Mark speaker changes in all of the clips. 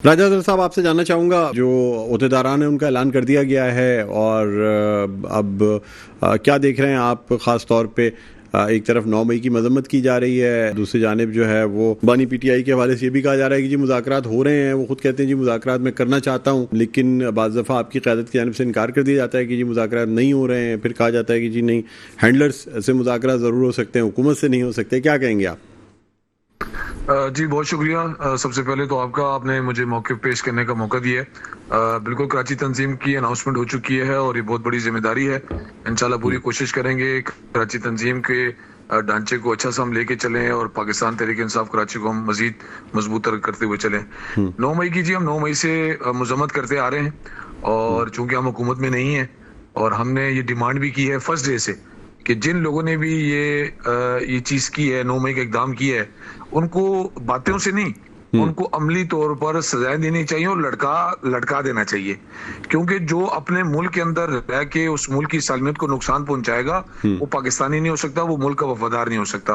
Speaker 1: राजा साहब, आपसे जानना चाहूँगा, जो ओहदेदारान है उनका ऐलान कर दिया गया है और अब क्या देख रहे हैं आप? ख़ास तौर पे एक तरफ 9 मई की मजम्मत की जा रही है, दूसरी जानिब जो है वो बानी पीटीआई के हवाले से ये भी कहा जा रहा है कि जी मुज़ाकरात हो रहे हैं। वो खुद कहते हैं जी मुज़ाकरात मैं करना चाहता हूँ, लेकिन बाज़ दफ़ा आपकी क़यादत की जानिब से इनकार कर दिया जाता है कि जी मुज़ाकरात नहीं हो रहे हैं। फिर कहा जाता है कि जी नहीं, हैंडलर्स से मुज़ाकरात ज़रूर हो सकते हैं, हुकूमत से नहीं हो सकते। क्या कहेंगे आप?
Speaker 2: जी बहुत शुक्रिया। सबसे पहले तो आपने मुझे मौके पेश करने का मौका दिया है। बिल्कुल कराची तंजीम की अनाउंसमेंट हो चुकी है और ये बहुत बड़ी जिम्मेदारी है। इंशाल्लाह पूरी कोशिश करेंगे कराची तंजीम के ढांचे को अच्छा सा हम लेके चलें और पाकिस्तान तहरीक इंसाफ कराची को हम मजीद मजबूत करते हुए चलें। 9 मई की जी हम 9 मई से मजम्मत करते आ रहे हैं और चूंकि हम हुकूमत में नहीं है और हमने ये डिमांड भी की है फर्स्ट डे से कि जिन लोगों ने भी ये चीज की है, 9 मई का इकदाम किया है, उनको बातों से नहीं, उनको अमली तौर पर सजाएं देनी चाहिए और लटका देना चाहिए। क्योंकि जो अपने मुल्क के अंदर रह के उस मुल्क की सालमियत को नुकसान पहुंचाएगा, वो पाकिस्तानी नहीं हो सकता, वो मुल्क का वफादार नहीं हो सकता।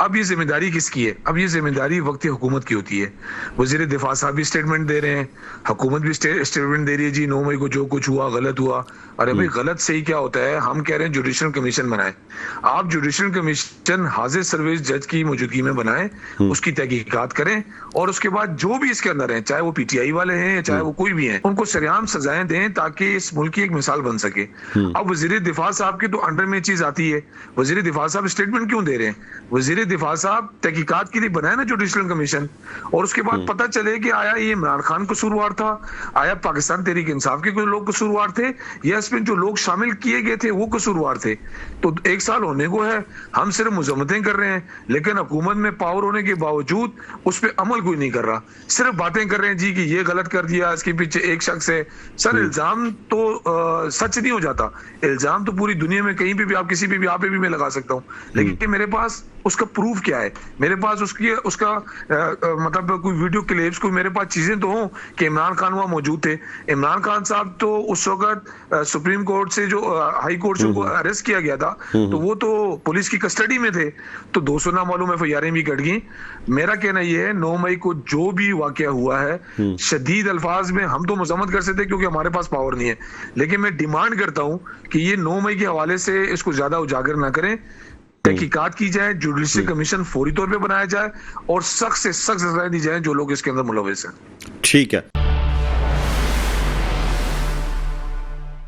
Speaker 2: अब ये जिम्मेदारी किसकी है? अब ये जिम्मेदारी वक्ती हुकूमत की होती है। वजीर दिफा साहब भी स्टेटमेंट दे रहे हैं, हुकूमत भी स्टेटमेंट दे रही है, जी 9 मई को जो कुछ हुआ गलत हुआ। अरे भाई, गलत सही क्या होता है? हम कह रहे हैं जुडिशल कमीशन बनाए। आप जुडिशल कमीशन हाजिर सर्विस जज की मौजूदगी में बनाए, उसकी तहकीकात करें और उसके बाद जो भी इसके अंदर है, चाहे वो पीटीआई वाले हैं या चाहे वो कोई भी हैं, उनको सरेआम सजाएं दें ताकि इस मुल्क की एक मिसाल बन सके। अब वजीर दिफा साहब के तो अंडर में चीज आती है, वजीर दिफा साहब स्टेटमेंट क्यों दे रहे हैं? वजीर दिफा साहब तहकीकात के लिए बनाए ना जुडिशल कमीशन, और उसके बाद पता चले कि आया ये इमरान खान कसूरवार था, आया पाकिस्तान तहरीक इंसाफ के कोई लोग कसूरवार थे, या इसमें जो लोग शामिल किए गए थे वो कसूरवार थे। तो 1 साल होने को है, हम सिर्फ मुजम्मतें कर रहे हैं, लेकिन हुकूमत में पावर होने के बावजूद उस पर अमल कोई नहीं कर रहा, सिर्फ बातें कर रहे हैं जी कि ये गलत कर दिया, इसके पीछे एक शख्स है। सर, इल्जाम तो सच नहीं हो जाता। इल्जाम तो पूरी दुनिया में कहीं पे भी आप किसी पे भी आप पे भी मैं लगा सकता हूँ, लेकिन मेरे पास उसका प्रूफ क्या है? मेरे पास उसका मतलब कोई वीडियो क्लिप्स, कोई मेरे पास चीजें तो हों कि इमरान खान वहां मौजूद थे। इमरान खान साहब तो उस वक्त सुप्रीम कोर्ट से जो हाई कोर्ट से उनको अरेस्ट किया गया था, तो वो तो पुलिस की कस्टडी में थे, तो 200 ना मालूम एफआईआर भी कट गई। मेरा कहना यह है, 9 मई को जो भी वाकया हुआ है, शदीद अल्फाज में हम तो मजम्मत कर सकते क्योंकि हमारे पास पावर नहीं है, लेकिन मैं डिमांड करता हूं कि ये 9 मई के हवाले से इसको ज्यादा उजागर ना करें, तहकीकात की जाए, जुडिशल कमीशन फौरी तौर पे बनाया जाए और सख्त से सख्त सजाएं दी जाए जो लोग इसके अंदर मुलविस हैं।
Speaker 1: ठीक है।